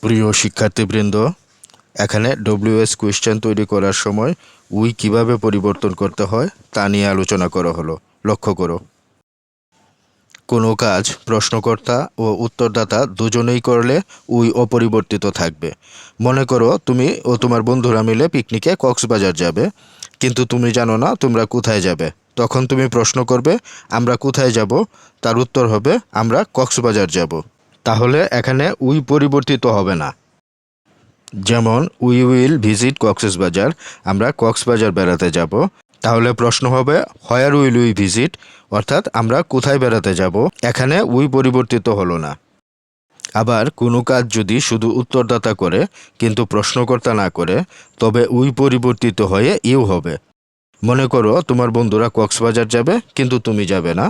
প্রিয় শিক্ষার্থীবৃন্দ, এখানে ডব্লিউএস কোয়েশ্চেন তৈরি করার সময় উই কিভাবে পরিবর্তন করতে হয় তা নিয়ে আলোচনা করা হলো। লক্ষ্য করো, কোনো কাজ প্রশ্নকর্তা ও উত্তরদাতা দুজনেই করলে উই অপরিবর্তিত থাকবে। মনে করো তুমি ও তোমার বন্ধুরা মিলে পিকনিকে কক্সবাজার যাবে, কিন্তু তুমি জানো না তোমরা কোথায় যাবে। তখন তুমি প্রশ্ন করবে আমরা কোথায় যাব, তার উত্তর হবে আমরা কক্সবাজার যাব। তাহলে এখানে উই পরিবর্তিত হবে না। যেমন উই উইল ভিজিট কক্সবাজার, আমরা কক্সবাজার বেড়াতে যাব। তাহলে প্রশ্ন হবে হোয়ার উইল উই ভিজিট, অর্থাৎ আমরা কোথায় বেড়াতে যাব। এখানে উই পরিবর্তিত হলো না। আবার কোনো কাজ যদি শুধু উত্তরদাতা করে কিন্তু প্রশ্নকর্তা না করে, তবে উই পরিবর্তিত হয়ে ইউ হবে। মনে করো তোমার বন্ধুরা কক্সবাজার যাবে কিন্তু তুমি যাবে না।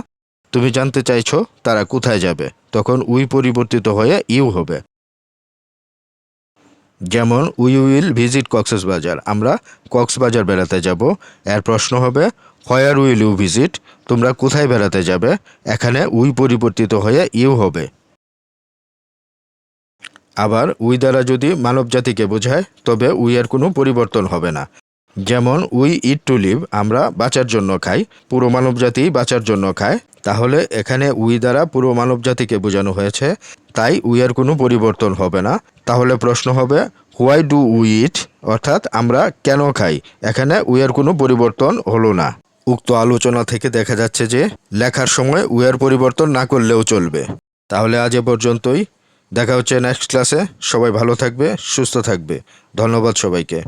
তুমি জানতে চাইছো তারা কোথায় যাবে, তখন উই পরিবর্তিত হয়ে ইউ হবে। যেমন উই উইল ভিজিট কক্সবাজার, আমরা কক্সবাজার বেড়াতে যাব। এর প্রশ্ন হবে হোয়ার উইল ইউ ভিজিট, তোমরা কোথায় বেড়াতে যাবে। এখানে উই পরিবর্তিত হয়ে ইউ হবে। আবার উই দ্বারা যদি মানবজাতিকে বোঝায় তবে উই এর কোনো পরিবর্তন হবে না। যেমন উই ইট টু লিভ, আমরা বাঁচার জন্য খাই, পুরো মানবজাতি বাঁচার জন্য খায়। তাহলে এখানে উই দ্বারা পুরো মানবজাতিকে বোঝানো হয়েছে, তাই উই এর কোনো পরিবর্তন হবে না। তাহলে প্রশ্ন হবে হোয়াই ডু উই ইট, অর্থাৎ আমরা কেন খাই। এখানে উই এর কোনো পরিবর্তন হলো না। উক্ত আলোচনা থেকে দেখা যাচ্ছে যে লেখার সময় উই এর পরিবর্তন না করলেও চলবে। তাহলে আজ এ পর্যন্তই। দেখা হচ্ছে নেক্সট ক্লাসে। সবাই ভালো থাকবে, সুস্থ থাকবে। ধন্যবাদ সবাইকে।